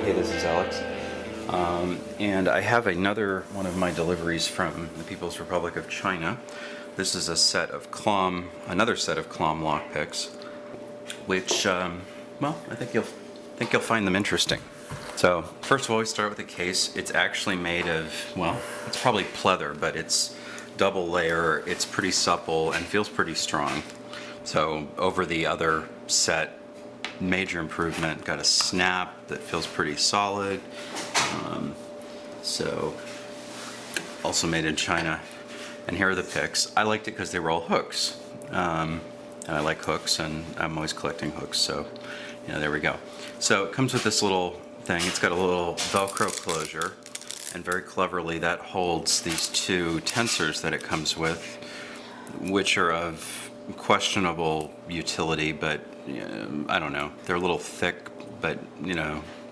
Hey, this is Alex. And I have another one of my deliveries from the People's Republic of China. This is another set of Klom lock picks, which, well, I think you'll find them interesting. So first of all, we start with the case. It's actually made of, well, it's probably pleather, but it's double layer. It's pretty supple and feels pretty strong. So over the other set, major improvement. Got a snap that feels pretty solid. So also made in China. And here are the picks. I liked it because they were all hooks. And I like hooks, and I'm always collecting hooks. So, there we go. So it comes with this little thing. It's got a little Velcro closure, and very cleverly that holds these two tensors that it comes with, which are of questionable utility, but I don't know. They're a little thick, but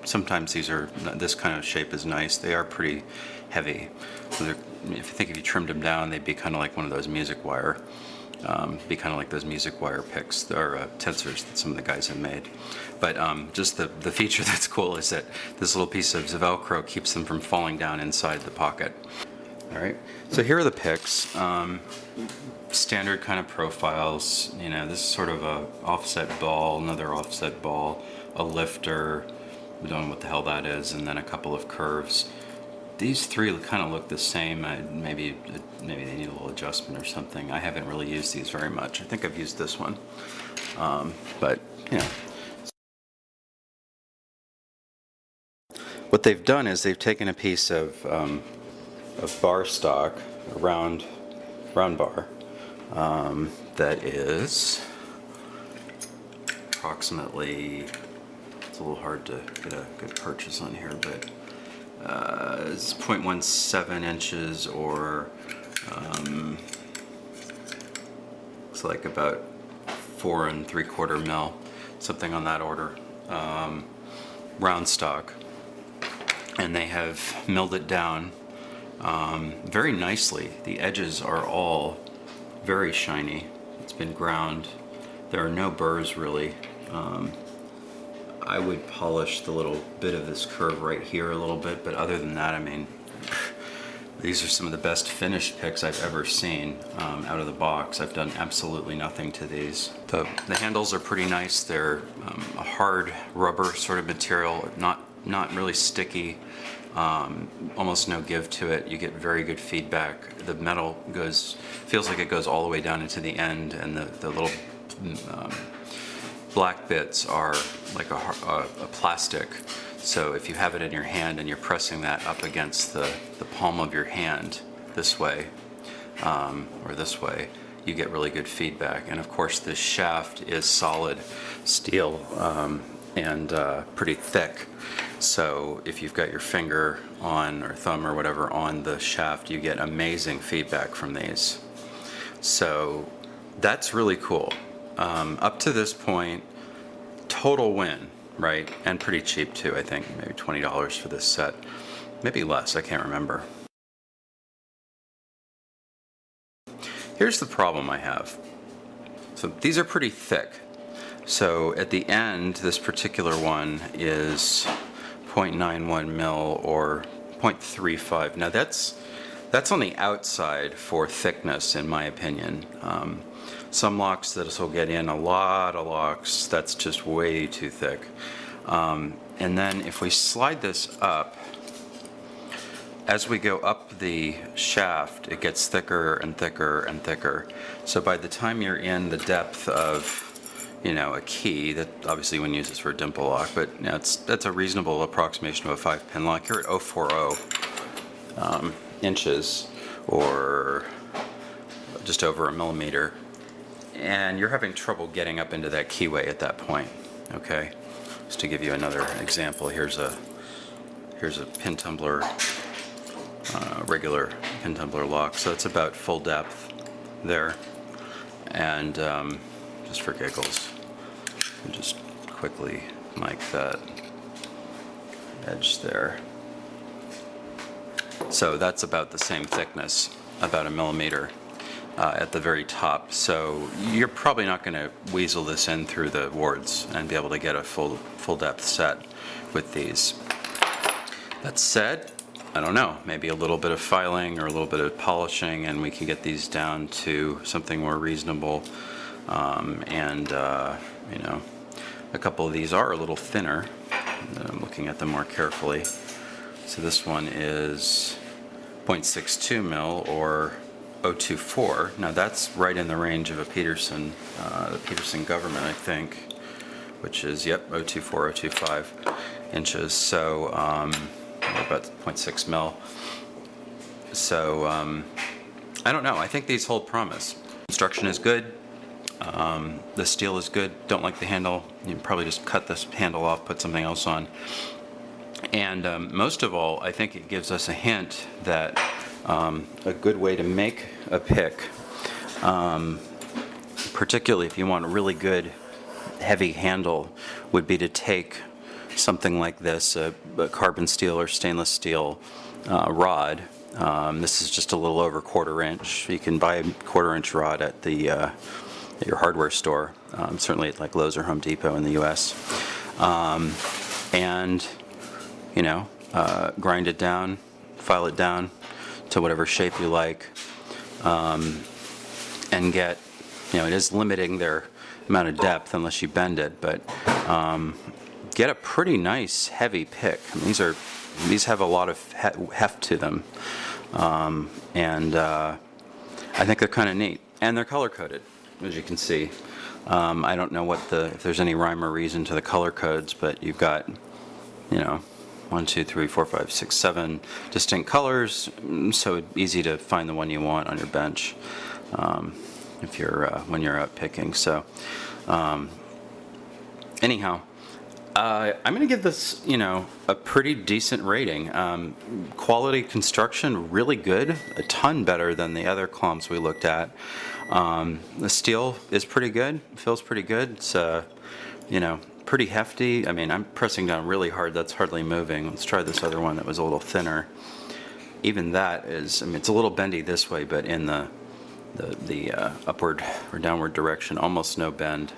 sometimes this kind of shape is nice. They are pretty heavy. So if you trimmed them down, they'd be kind of like one of those music wire. Picks or tensors that some of the guys have made. But just the feature that's cool is that this little piece of Velcro keeps them from falling down inside the pocket. All right, so here are the picks. Standard kind of profiles. This is sort of a offset ball, another offset ball, a lifter. We don't know what the hell that is, and then a couple of curves. These three kind of look the same. Maybe they need a little adjustment or something. I haven't really used these very much. I think I've used this one, but what they've done is they've taken a piece of bar stock, a round bar, that is approximately, it's a little hard to get a good purchase on here, but it's 0.17 inches, or looks like about 4 3/4 mil, something on that order, round stock, and they have milled it down very nicely. The edges are all very shiny. It's been ground. There are no burrs really. I would polish the little bit of this curve right here a little bit, but other than that, these are some of the best finished picks I've ever seen out of the box. I've done absolutely nothing to these. The handles are pretty nice. They're a hard rubber sort of material, not really sticky. Almost no give to it. You get very good feedback. The metal feels like it goes all the way down into the end, and the little black bits are like a plastic. So if you have it in your hand and you're pressing that up against the palm of your hand this way or this way, you get really good feedback. And of course, this shaft is solid steel and pretty thick. So if you've got your finger on, or thumb or whatever, on the shaft, you get amazing feedback from these. So that's really cool. Up to this point, total win, right? And pretty cheap too, I think. Maybe $20 for this set. Maybe less, I can't remember. Here's the problem I have. So these are pretty thick. So at the end, this particular one is 0.91 mil or 0.35. Now that's on the outside for thickness, in my opinion. Some locks that will get in, a lot of locks, that's just way too thick. And then if we slide this up, as we go up the shaft, it gets thicker and thicker and thicker. So by the time you're in the depth of a key, that obviously one uses for a dimple lock, but that's a reasonable approximation of a 5-pin lock. You're at 0.40 inches, or just over a millimeter, and you're having trouble getting up into that keyway at that point. Okay, just to give you another example, here's a pin tumbler, regular pin tumbler lock. So it's about full depth there, and just for giggles, and just quickly mic that edge there. So that's about the same thickness, about a millimeter at the very top. So you're probably not going to weasel this in through the wards and be able to get a full depth set with these. That said, I don't know, maybe a little bit of filing or a little bit of polishing and we can get these down to something more reasonable. You know, a couple of these are a little thinner. I'm looking at them more carefully. So this one is 0.62 mil or 024. Now that's right in the range of a Peterson, the Peterson government, I think, which is, yep, 024, 025 inches. So about 0.6 mil. So I don't know. I think these hold promise. Construction is good. The steel is good. Don't like the handle. You can probably just cut this handle off, put something else on. And most of all, I think it gives us a hint that a good way to make a pick, particularly if you want a really good heavy handle, would be to take something like this, a carbon steel or stainless steel rod. This is just a little over 1/4 inch. You can buy a 1/4 inch rod at the at your hardware store, certainly at like Lowe's or Home Depot in the U.S. And you know, grind it down, file it down to whatever shape you like, and get, you know, it is limiting their amount of depth unless you bend it, but get a pretty nice heavy pick. I mean, these have a lot of heft to them, and I think they're kind of neat, and they're color coded, as you can see. I don't know if there's any rhyme or reason to the color codes, but you've got, you know, 1, 2, 3, 4, 5, 6, 7 distinct colors, so easy to find the one you want on your bench if you're when you're out picking. So anyhow, I'm going to give this, you know, a pretty decent rating. Quality construction, really good, a ton better than the other Kloms we looked at. The steel is pretty good, feels pretty good. It's you know, pretty hefty. I mean, I'm pressing down really hard. That's hardly moving. Let's try this other one that was a little thinner. Even that is, I mean, it's a little bendy this way, but in the upward or downward direction, almost no bend.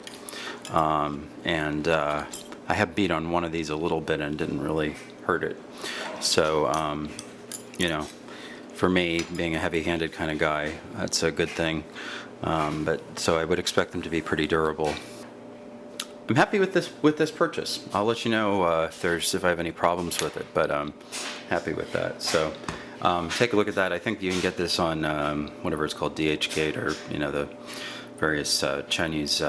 I have beat on one of these a little bit and didn't really hurt it. So, you know, for me, being a heavy-handed kind of guy, that's a good thing. But so I would expect them to be pretty durable. I'm happy with this purchase. I'll let you know if I have any problems with it, but I'm happy with that. So take a look at that. I think you can get this on whatever it's called, DHgate, or you know, the various Chinese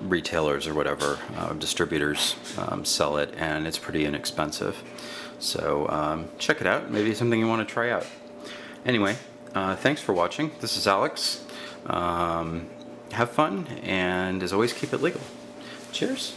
retailers or whatever, distributors sell it, and it's pretty inexpensive. So check it out. Maybe something you want to try out. Anyway, thanks for watching. This is Alex. Have fun, and as always, keep it legal. Cheers.